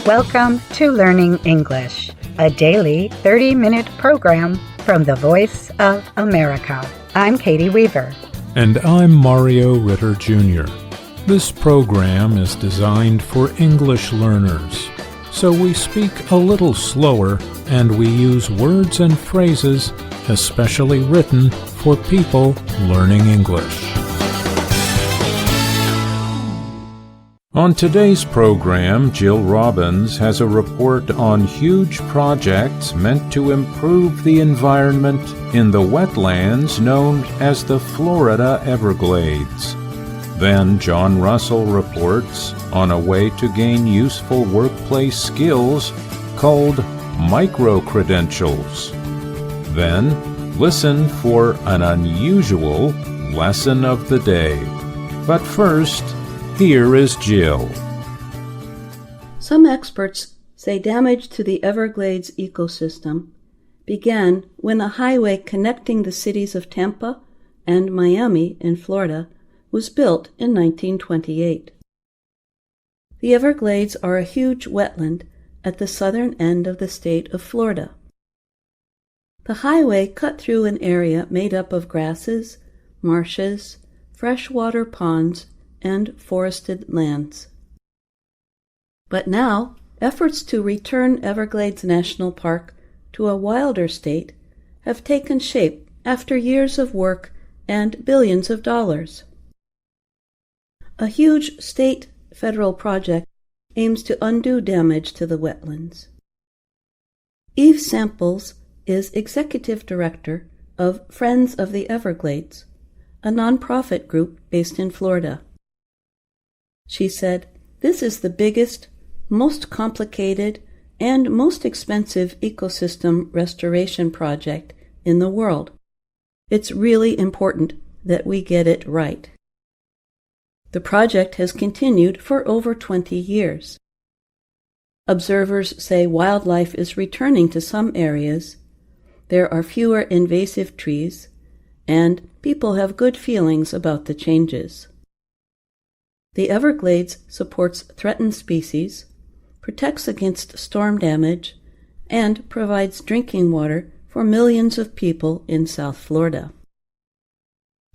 Welcome to Learning English, a daily 30-minute program from the Voice of America. I'm Katie Weaver. And I'm Mario Ritter Jr. This program is designed for English learners, so we speak a little slower and we use words and phrases especially written for people learning English. On today's program, Jill Robbins has a report on huge projects meant to improve the environment in the wetlands known as the Florida Everglades. Then John Russell reports on a way to gain useful workplace skills called Microcredentials. Then listen for an unusual lesson of the day. But first, here is Jill. Some experts say damage to the Everglades ecosystem began when a highway connecting the cities of Tampa and Miami in Florida was built in 1928. The Everglades are a huge wetland at the southern end of the state of Florida. The highway cut through an area made up of grasses, marshes, freshwater ponds, and forested lands. But now, efforts to return Everglades National Park to a wilder state have taken shape after years of work and billions of dollars. A huge state-federal project aims to undo damage to the wetlands. Eve Samples is Executive Director of Friends of the Everglades, a nonprofit group based in Florida. She said, "This is the biggest, most complicated, and most expensive ecosystem restoration project in the world. It's really important that we get it right." The project has continued for over 20 years. Observers say wildlife is returning to some areas, there are fewer invasive trees, and people have good feelings about the changes. The Everglades supports threatened species, protects against storm damage, and provides drinking water for millions of people in South Florida.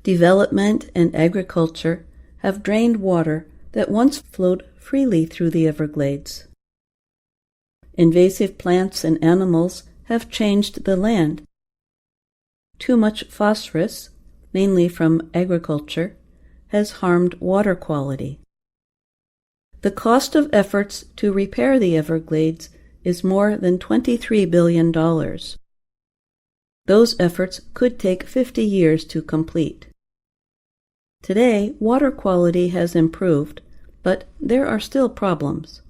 Development and agriculture have drained water that once flowed freely through the Everglades. Invasive plants and animals have changed the land. Too much phosphorus, mainly from agriculture, has harmed water quality. The cost of efforts to repair the Everglades is more than $23 billion. Those efforts could take 50 years to complete. Today, water quality has improved, but there are still problems.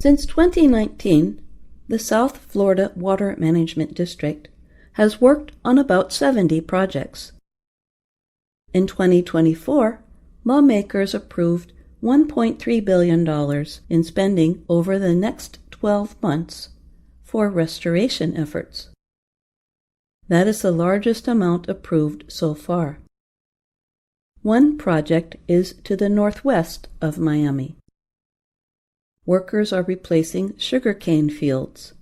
Since 2019, the South Florida Water Management District has worked on about 70 projects. In 2024, lawmakers approved $1.3 billion in spending over the next 12 months for restoration efforts. That is the largest amount approved so far. One project is to the northwest of Miami. Workers are replacing sugarcane fields.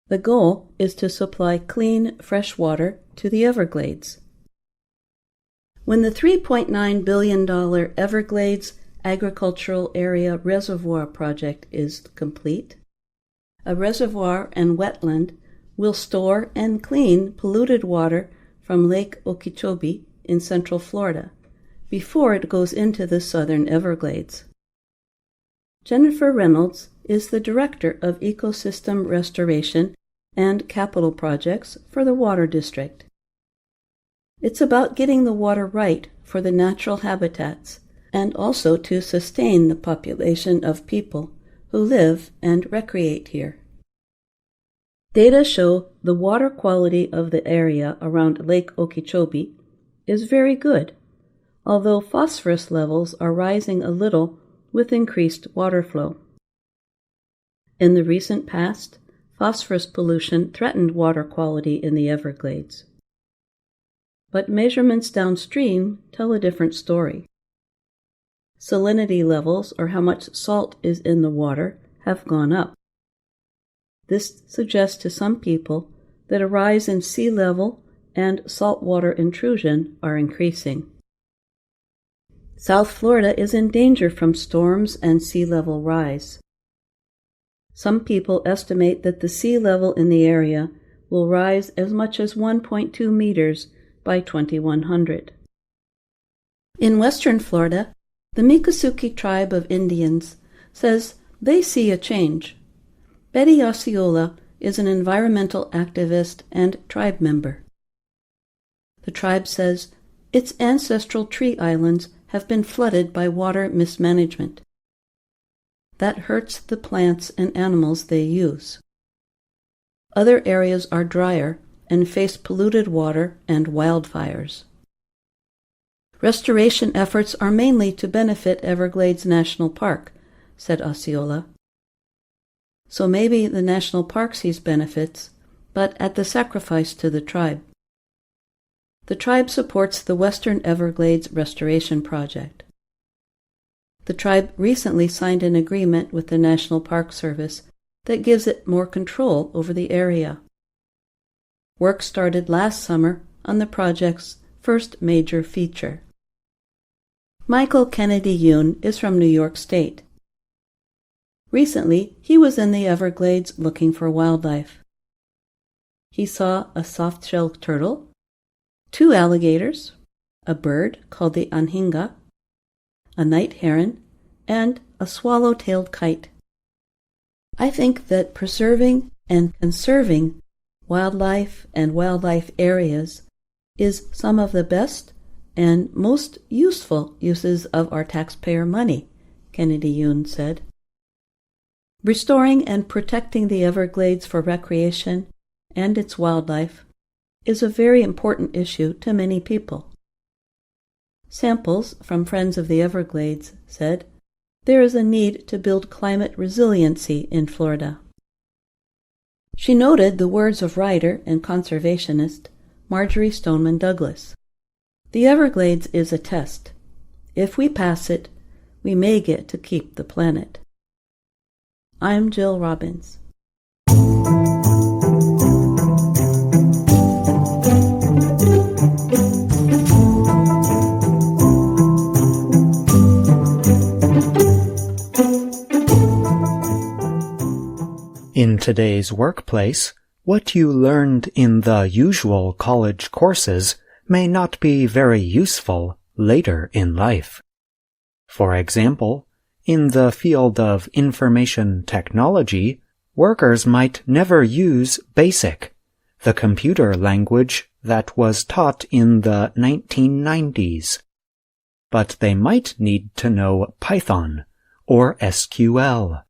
The goal is to supply clean, fresh water to the Everglades. When the $3.9 billion Everglades Agricultural Area Reservoir Project is complete, a reservoir and wetland will store and clean polluted water from Lake Okeechobee in Central Florida before it goes into the southern Everglades. Jennifer Reynolds is the Director of Ecosystem Restoration and Capital Projects for the Water District. It's about getting the water right for the natural habitats and also to sustain the population of people who live and recreate here. Data show the water quality of the area around Lake Okeechobee is very good, although phosphorus levels are rising a little with increased water flow. In the recent past, phosphorus pollution threatened water quality in the Everglades. But measurements downstream tell a different story. Salinity levels, or how much salt is in the water, have gone up. This suggests to some people that a rise in sea level and saltwater intrusion are increasing. South Florida is in danger from storms and sea level rise. Some people estimate that the sea level in the area will rise as much as 1.2 meters by 2100. In western Florida, the Miccosukee tribe of Indians says they see a change. Betty Osceola is an environmental activist and tribe member. The tribe says its ancestral tree islands have been flooded by water mismanagement. That hurts the plants and animals they use. Other areas are drier and face polluted water and wildfires. Restoration efforts are mainly to benefit Everglades National Park, said Osceola. So maybe the national park sees benefits, but at the sacrifice to the tribe. The tribe supports the Western Everglades Restoration Project. The tribe recently signed an agreement with the National Park Service that gives it more control over the area. Work started last summer on the project's first major feature. Michael Kennedy Yoon is from New York State. Recently, he was in the Everglades looking for wildlife. He saw a soft-shelled turtle, 2 alligators, a bird called the anhinga, a night heron, and a swallow-tailed kite. I think that preserving and conserving wildlife and wildlife areas is some of the best and most useful uses of our taxpayer money, Kennedy Yoon said. Restoring and protecting the Everglades for recreation and its wildlife is a very important issue to many people. Samples from Friends of the Everglades said there is a need to build climate resiliency in Florida. She noted the words of writer and conservationist Marjorie Stoneman Douglas. The Everglades is a test. If we pass it, we may get to keep the planet. I'm Jill Robbins. In today's workplace, what you learned in the usual college courses may not be very useful later in life. For example, in the field of information technology, workers might never use BASIC, the computer language that was taught in the 1990s. But they might need to know Python or SQL.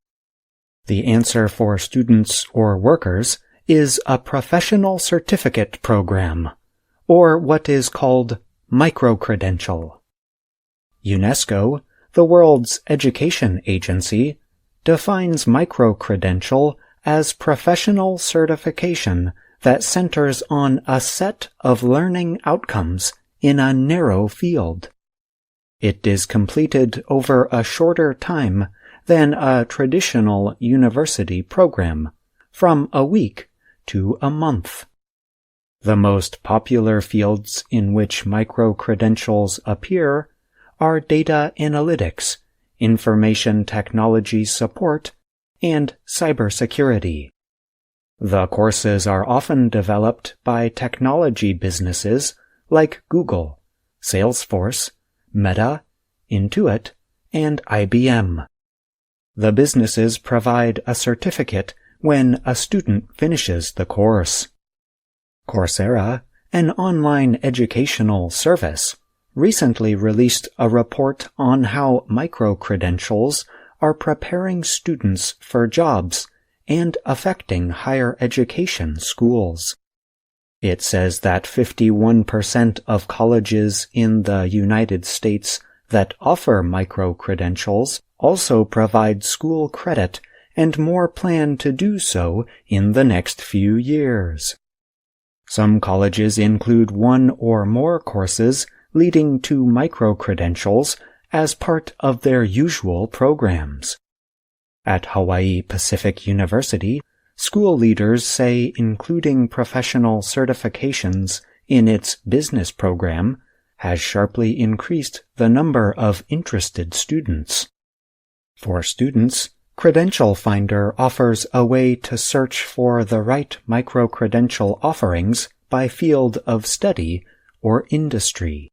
The answer for students or workers is a professional certificate program, or what is called Microcredential. UNESCO, the world's education agency, defines microcredential as professional certification that centers on a set of learning outcomes in a narrow field. It is completed over a shorter time than a traditional university program, from a week to a month. The most popular fields in which microcredentials appear are data analytics, information technology support, and cybersecurity. The courses are often developed by technology businesses like Google, Salesforce, Meta, Intuit, and IBM. The businesses provide a certificate when a student finishes the course. Coursera, an online educational service, recently released a report on how microcredentials are preparing students for jobs and affecting higher education schools. It says that 51% of colleges in the United States that offer microcredentials also provide school credit, and more plan to do so in the next few years. Some colleges include one or more courses leading to microcredentials as part of their usual programs. At Hawaii Pacific University, school leaders say including professional certifications in its business program has sharply increased the number of interested students. For students, Credential Finder offers a way to search for the right microcredential offerings by field of study or industry.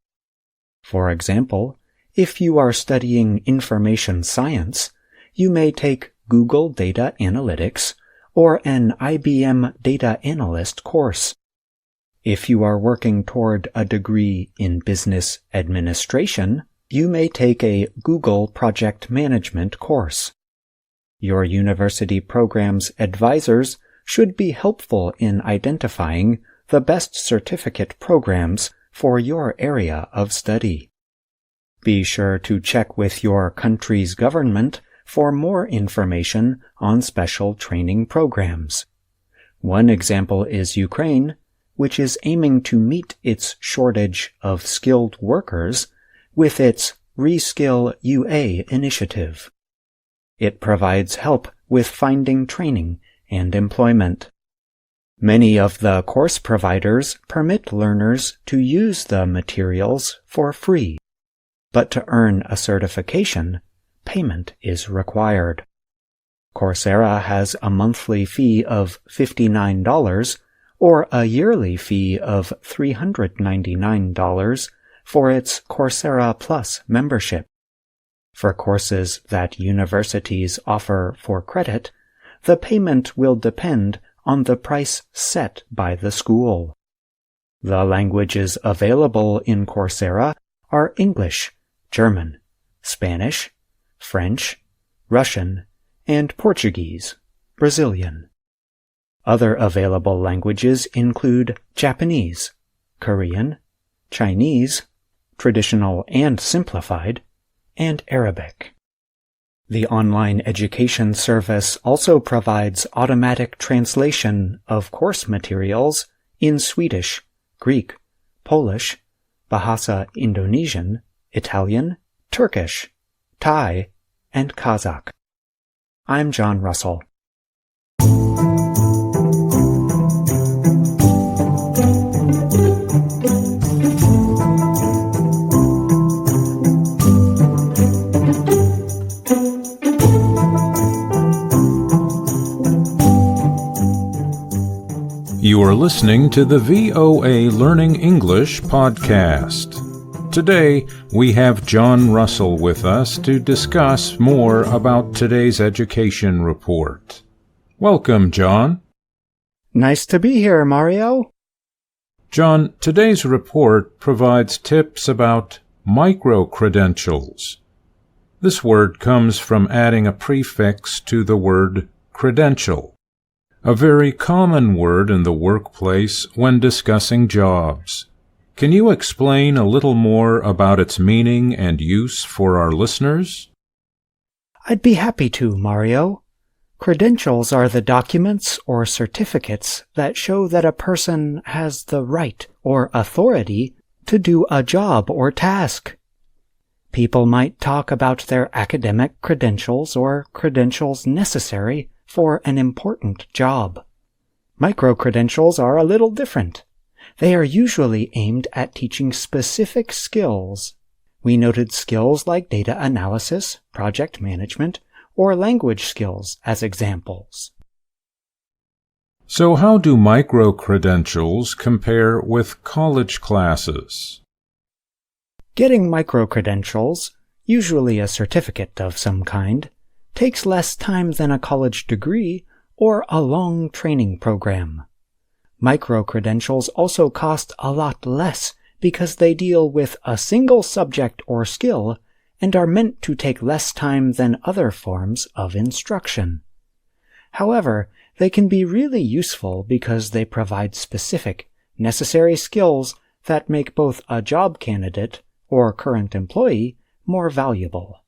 For example, if you are studying information science, you may take Google Data Analytics or an IBM Data Analyst course. If you are working toward a degree in business administration, you may take a Google Project Management course. Your university program's advisors should be helpful in identifying the best certificate programs for your area of study. Be sure to check with your country's government for more information on special training programs. One example is Ukraine, which is aiming to meet its shortage of skilled workers with its Reskill UA initiative. It provides help with finding training and employment. Many of the course providers permit learners to use the materials for free, but to earn a certification, payment is required. Coursera has a monthly fee of $59 or a yearly fee of $399 for its Coursera Plus membership. For courses that universities offer for credit, the payment will depend on the price set by the school. The languages available in Coursera are English, German, Spanish, French, Russian, and Portuguese, Brazilian. Other available languages include Japanese, Korean, Chinese, traditional and simplified, and Arabic. The online education service also provides automatic translation of course materials in Swedish, Greek, Polish, Bahasa Indonesian, Italian, Turkish, Thai, and Kazakh. I'm John Russell. You are listening to the VOA Learning English podcast. Today, we have John Russell with us to discuss more about today's education report. Welcome, John. Nice to be here, Mario. John, today's report provides tips about microcredentials. This word comes from adding a prefix to the word credential, a very common word in the workplace when discussing jobs. Can you explain a little more about its meaning and use for our listeners? I'd be happy to, Mario. Credentials are the documents or certificates that show that a person has the right or authority to do a job or task. People might talk about their academic credentials or credentials necessary for an important job. Microcredentials are a little different. They are usually aimed at teaching specific skills. We noted skills like data analysis, project management, or language skills as examples. So how do microcredentials compare with college classes? Getting microcredentials, usually a certificate of some kind, takes less time than a college degree or a long training program. Microcredentials also cost a lot less because they deal with a single subject or skill and are meant to take less time than other forms of instruction. However, they can be really useful because they provide specific, necessary skills that make both a job candidate or current employee more valuable.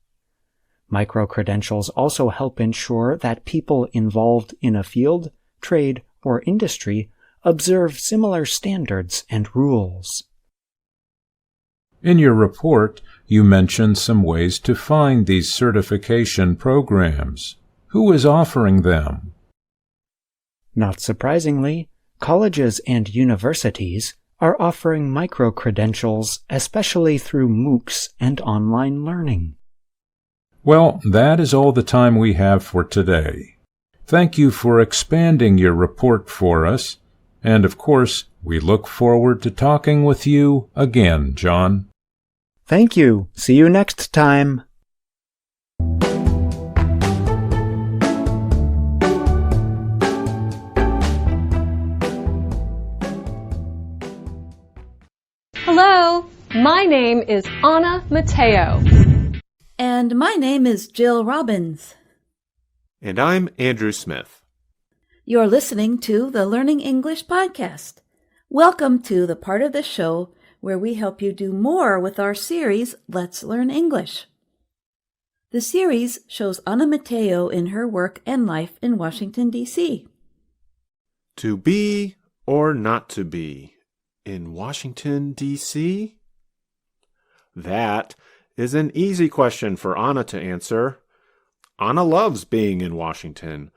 Microcredentials also help ensure that people involved in a field, trade, or industry observe similar standards and rules. In your report, you mentioned some ways to find these certification programs. Who is offering them? Not surprisingly, colleges and universities are offering microcredentials, especially through MOOCs and online learning. Well, that is all the time we have for today. Thank you for expanding your report for us, and of course, we look forward to talking with you again, John. Thank you. See you next time. Hello, my name is Anna Mateo. And my name is Jill Robbins. And I'm Andrew Smith. You're listening to the Learning English Podcast. Welcome to the part of the show where we help you do more with our series, Let's Learn English. The series shows Anna Mateo in her work and life in Washington, D.C. To be or not to be in Washington, D.C.? That is an easy question for Anna to answer. Anna loves being in Washington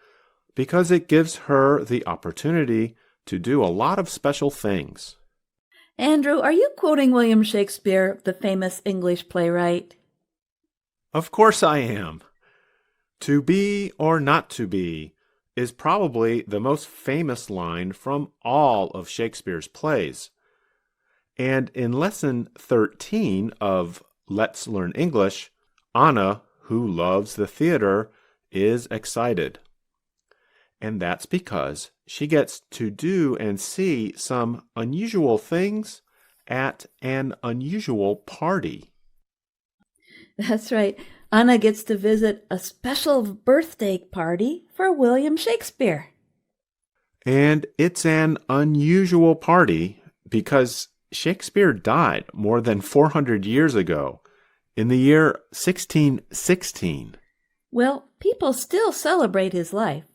because it gives her the opportunity to do a lot of special things. Andrew, are you quoting William Shakespeare, the famous English playwright? Of course I am. To be or not to be is probably the most famous line from all of Shakespeare's plays. And in Lesson 13 of Let's Learn English, Anna, who loves the theater, is excited. And that's because she gets to do and see some unusual things at an unusual party. That's right. Anna gets to visit a special birthday party for William Shakespeare. And it's an unusual party because Shakespeare died more than 400 years ago, in the year 1616. Well, people still celebrate his life,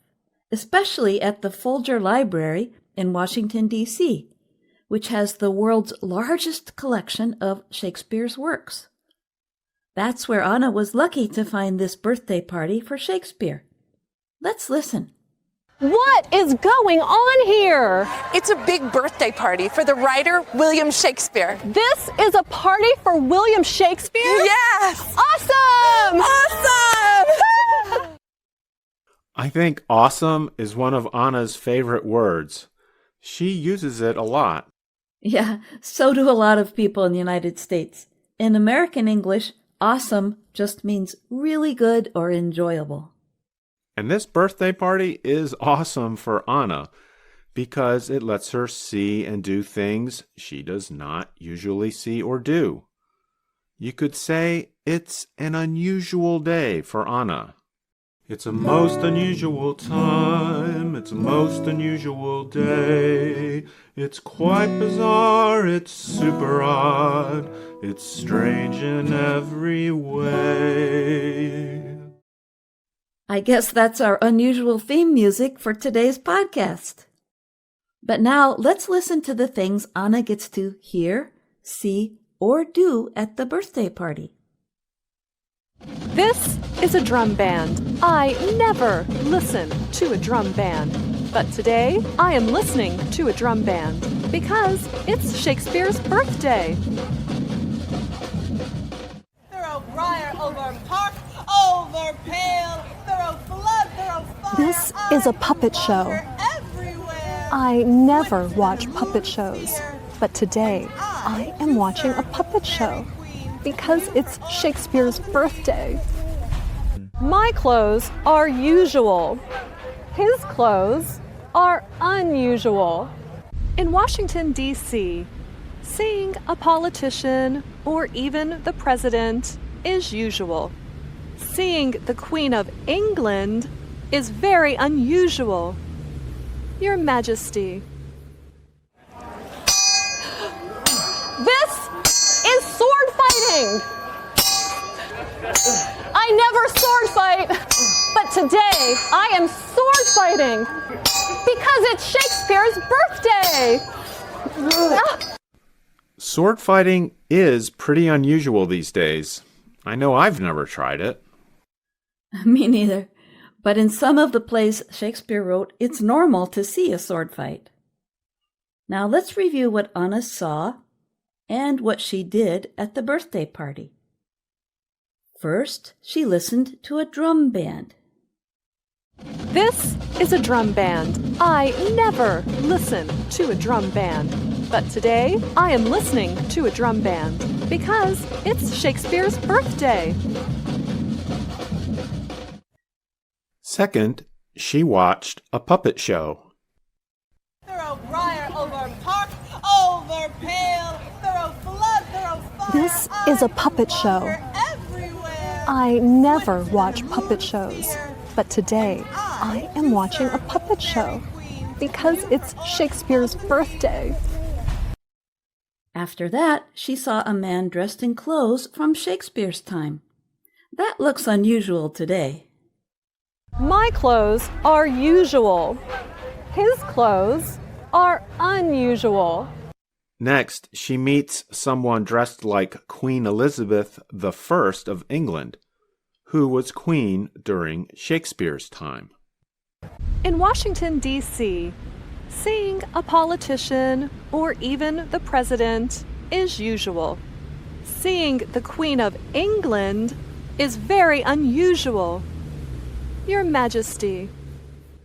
especially at the Folger Library in Washington, D.C., which has the world's largest collection of Shakespeare's works. That's where Anna was lucky to find this birthday party for Shakespeare. Let's listen. What is going on here? It's a big birthday party for the writer William Shakespeare. This is a party for William Shakespeare? Yes! Awesome! Awesome! I think awesome is one of Anna's favorite words. She uses it a lot. Yeah, so do a lot of people in the United States. In American English, awesome just means really good or enjoyable. And this birthday party is awesome for Anna because it lets her see and do things she does not usually see or do. You could say it's an unusual day for Anna. It's a most unusual time, it's a most unusual day. It's quite bizarre, it's super odd, it's strange in every way. I guess that's our unusual theme music for today's podcast. But now let's listen to the things Anna gets to hear, see, or do at the birthday party. This is a drum band. I never listen to a drum band. But today, I am listening to a drum band because it's Shakespeare's birthday. Thorough briar over park, over pale, thorough flood, thorough fire. This is a puppet show. Everywhere. I never watch puppet shows, but today I am watching a puppet show because it's Shakespeare's birthday. My clothes are usual. His clothes are unusual. In Washington, D.C., seeing a politician or even the president is usual. Seeing the Queen of England is very unusual. Your Majesty. This is sword fighting. I never sword fight, but today I am sword fighting because it's Shakespeare's birthday. Sword fighting is pretty unusual these days. I know I've never tried it. Me neither. But in some of the plays Shakespeare wrote, it's normal to see a sword fight. Now let's review what Anna saw and what she did at the birthday party. First, she listened to a drum band. This is a drum band. I never listen to a drum band. But today, I am listening to a drum band because it's Shakespeare's birthday. Second, she watched a puppet show. Throw briar over park, over pale, throw flood, throw fire. This is a puppet show. Everywhere. I never watch puppet shows, but today I am watching a puppet show because it's Shakespeare's birthday. After that, she saw a man dressed in clothes from Shakespeare's time. That looks unusual today. My clothes are usual. His clothes are unusual. Next, she meets someone dressed like Queen Elizabeth I of England, who was queen during Shakespeare's time. In Washington, D.C., seeing a politician or even the president is usual. Seeing the Queen of England is very unusual. Your Majesty.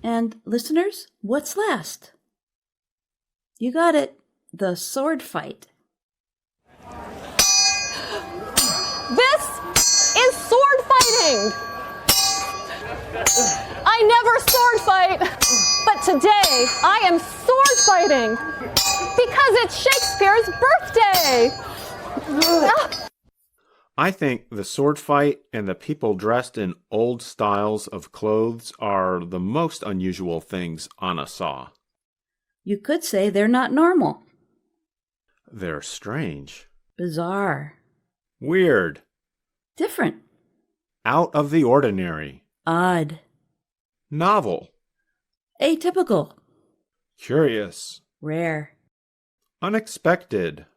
And listeners, what's last? You got it. The sword fight. This is sword fighting! I never sword fight, but today I am sword fighting because it's Shakespeare's birthday! I think the sword fight and the people dressed in old styles of clothes are the most unusual things Anna saw. You could say they're not normal. They're strange. Bizarre. Weird. Different. Out of the ordinary. Odd. Novel. Atypical. Curious. Rare. Unexpected.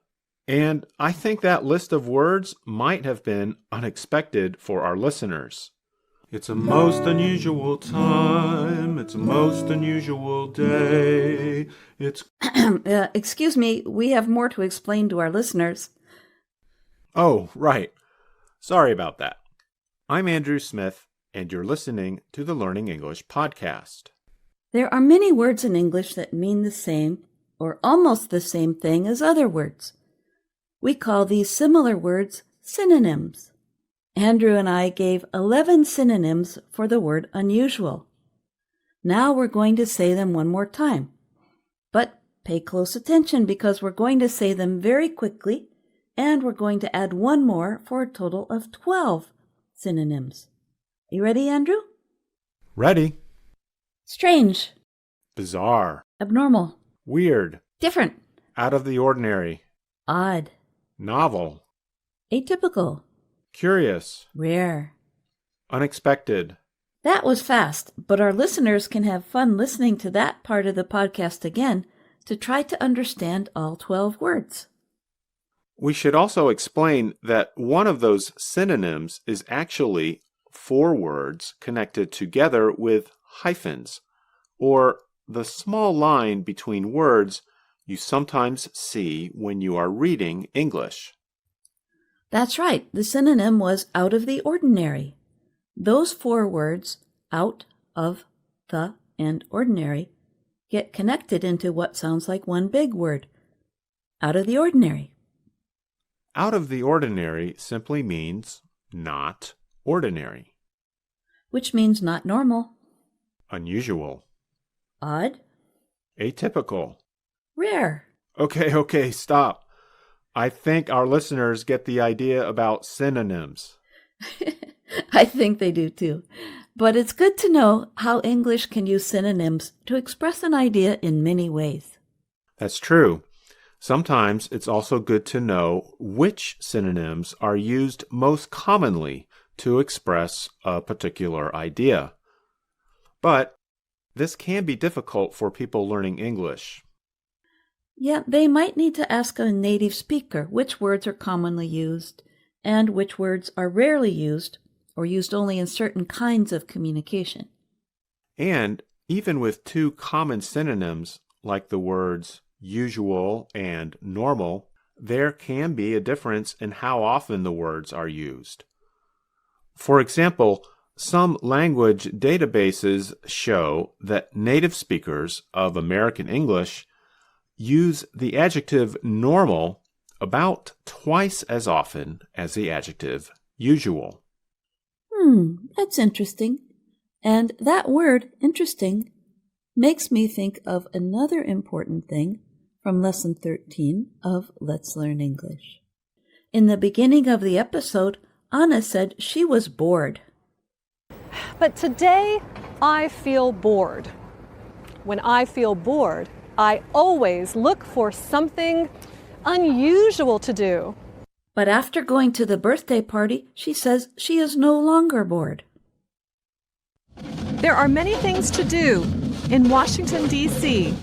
And I think that list of words might have been unexpected for our listeners. It's a most unusual time. It's a most unusual day. It's... Excuse me, we have more to explain to our listeners. Oh, right. Sorry about that. I'm Andrew Smith, and you're listening to the Learning English podcast. There are many words in English that mean the same or almost the same thing as other words. We call these similar words synonyms. Andrew and I gave 11 synonyms for the word unusual. Now we're going to say them one more time. But pay close attention because we're going to say them very quickly, and we're going to add one more for a total of 12 synonyms. You ready, Andrew? Ready. Strange. Bizarre. Abnormal. Weird. Different. Out of the ordinary. Odd. Novel. Atypical. Curious. Rare. Unexpected. That was fast, but our listeners can have fun listening to that part of the podcast again to try to understand all 12 words. We should also explain that one of those synonyms is actually 4 words connected together with hyphens, or the small line between words you sometimes see when you are reading English. That's right. The synonym was out of the ordinary. Those 4 words, out, of, the, and ordinary, get connected into what sounds like one big word, out of the ordinary. Out of the ordinary simply means not ordinary. Which means not normal. Unusual. Odd. Atypical. Rare. Okay, stop. I think our listeners get the idea about synonyms. I think they do too. But it's good to know how English can use synonyms to express an idea in many ways. That's true. Sometimes it's also good to know which synonyms are used most commonly to express a particular idea. But this can be difficult for people learning English. Yeah, they might need to ask a native speaker which words are commonly used and which words are rarely used or used only in certain kinds of communication. And even with two common synonyms like the words usual and normal, there can be a difference in how often the words are used. For example, some language databases show that native speakers of American English use the adjective normal about twice as often as the adjective usual. That's interesting. And that word, interesting, makes me think of another important thing from Lesson 13 of Let's Learn English. In the beginning of the episode, Anna said she was bored. But today, I feel bored. When I feel bored, I always look for something unusual to do. But after going to the birthday party, she says she is no longer bored. There are many things to do in Washington, D.C.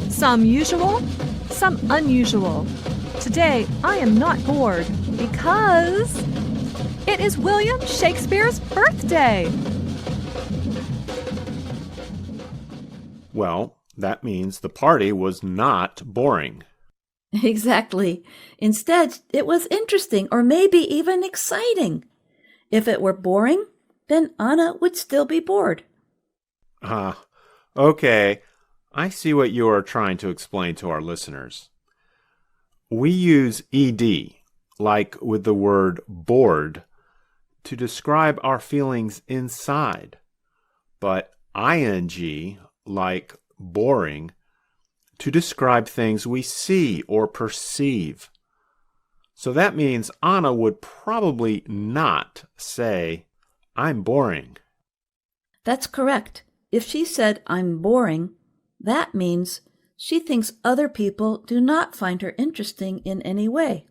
Some usual, some unusual. Today, I am not bored because it is William Shakespeare's birthday. Well, that means the party was not boring. Exactly. Instead, it was interesting or maybe even exciting. If it were boring, then Anna would still be bored. Okay. I see what you are trying to explain to our listeners. We use ed, like with the word bored, to describe our feelings inside, but ing, like boring, to describe things we see or perceive. So that means Anna would probably not say, I'm boring. That's correct. If she said, I'm boring, that means she thinks other people do not find her interesting in any way.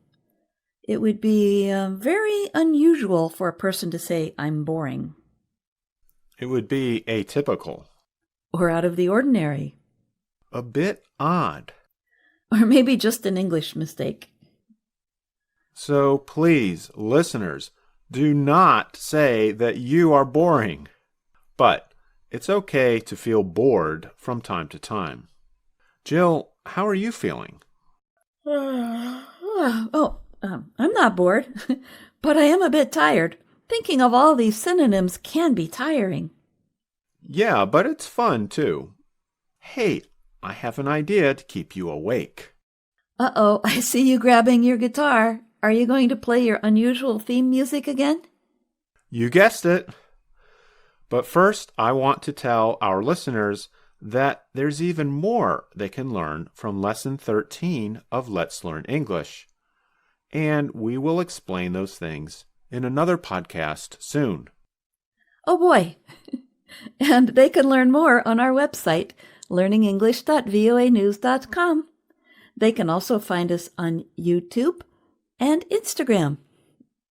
It would be very unusual for a person to say, I'm boring. It would be atypical. Or out of the ordinary. A bit odd. Or maybe just an English mistake. So please, listeners, do not say that you are boring. But it's okay to feel bored from time to time. Jill, how are you feeling? I'm not bored, but I am a bit tired. Thinking of all these synonyms can be tiring. Yeah, but it's fun too. Hey, I have an idea to keep you awake. Uh-oh, I see you grabbing your guitar. Are you going to play your unusual theme music again? You guessed it. But first, I want to tell our listeners that there's even more they can learn from Lesson 13 of Let's Learn English. And we will explain those things in another podcast soon. Oh boy! And they can learn more on our website, learningenglish.voanews.com. They can also find us on YouTube and Instagram.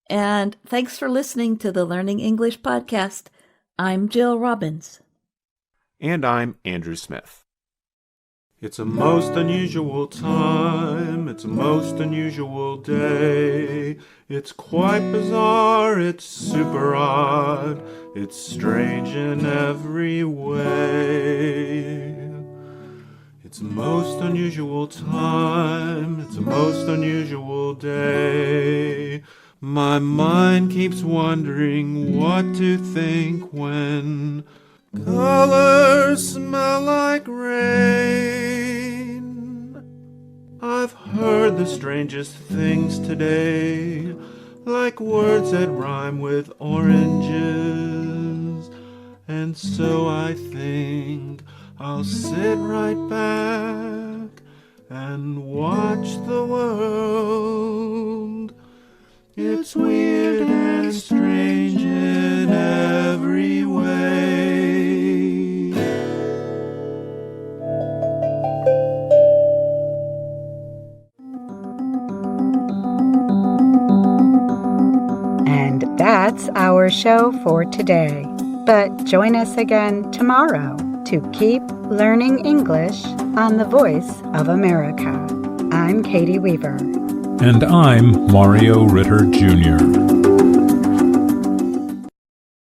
And thanks for listening to the Learning English podcast. I'm Jill Robbins. And I'm Andrew Smith. It's a most unusual time, it's a most unusual day. It's quite bizarre, it's super odd, it's strange in every way. It's a most unusual time, it's a most unusual day. My mind keeps wondering what to think when colors smell like rain. I've heard the strangest things today, like words that rhyme with oranges. And so I think I'll sit right back and watch the world. It's weird and strange in every way. And that's our show for today. But join us again tomorrow to keep learning English on the Voice of America. I'm Katie Weaver. And I'm Mario Ritter Jr.